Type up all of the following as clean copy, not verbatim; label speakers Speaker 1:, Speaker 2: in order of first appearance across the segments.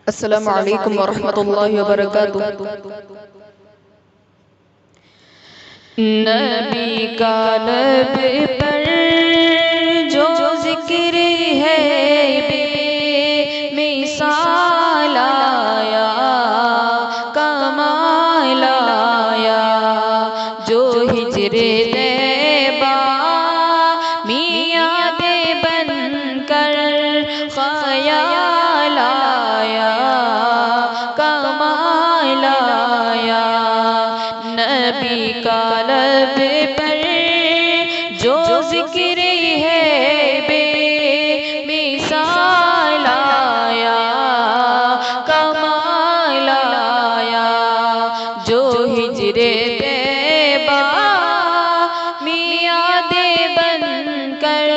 Speaker 1: السلام علیکم ورحمۃ اللہ وبرکاتہ۔ نبی کا لب پر جو ذکر ہے بے مثال آیا، کمال آیا، جو ہجر طیبہ میاد بن کر خیال آیا، کمال آیا۔ نبی کا لب پر جو ذکر ہے بے مثال آیا، کمال آیا، جو ہجر طیبہ میاد بن کر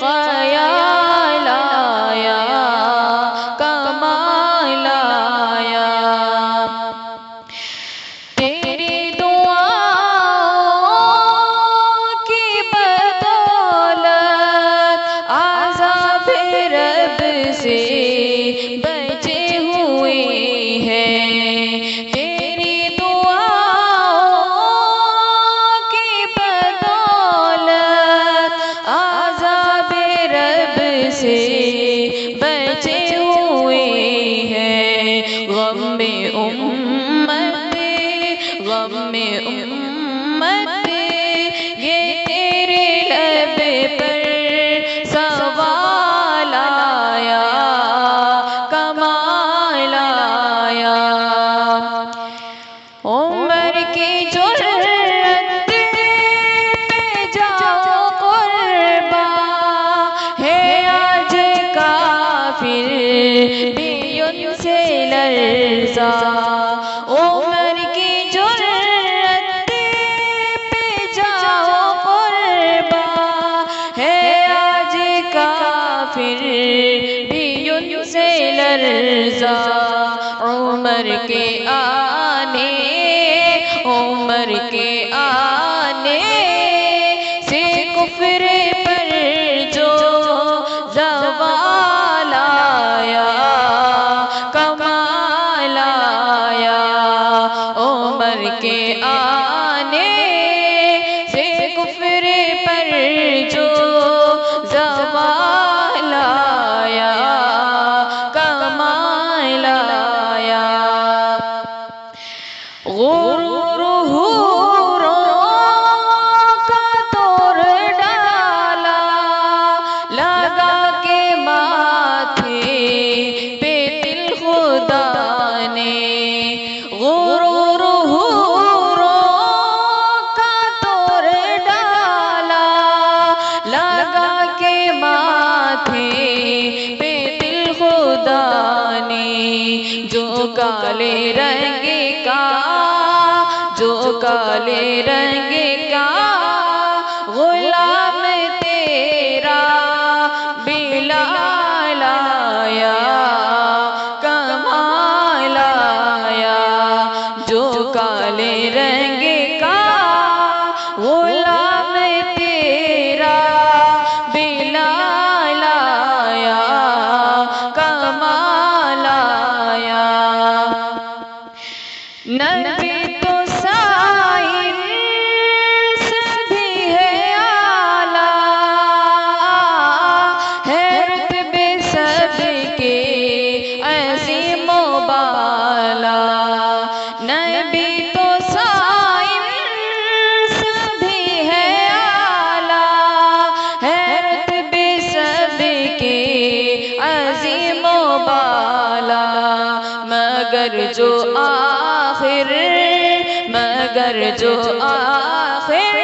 Speaker 1: خیال آیا، کمال آیا۔ تیری دعاؤں کی بدولت عذاب رب سے بچے ہوئے ہیں، تیری دعاؤں کی بدولت عذاب رب سے بچے ہوئے ہیں۔ غم امت، غم امت، یہ تیرے لب پر سوال آیا، کمال آیا۔ عمر کی جرأت پہ جاؤ قربا، ہے آج کافر بھی ان سے لرزا۔ عمر کی جرأت پہ جاؤ قربا، ہے آج کافر بھی ان سے لرزا۔ عمر کے آنے، عمر کے آنے سے کفر پر جو زوال آیا، کمال آیا۔ عمر کے آنے سے کفر پر جو زوال آیا، کمال آیا۔ غرور حوروں کا توڑ ڈالا، لگا کے ماتھے پہ دل خدا نے۔ غرور حوروں کا توڑ ڈالا، لگا کے ماتھے پہ دل خدا نے۔ جو کالے رنگ کا، جو کالے رنگ کا غلام تیرا بلال آیا، کمال آیا۔ جو کالے رنگ کا غلام تیرا بلال آیا، کمال آیا۔ نبی تو سائنس بھی ہے اعلیٰ، ہے رتبے سب کے عظیم و بالا۔ نبی تو سائنس بھی ہے اعلیٰ، ہے رتبے سب کے عظیم و بالا۔ مگر جو آخر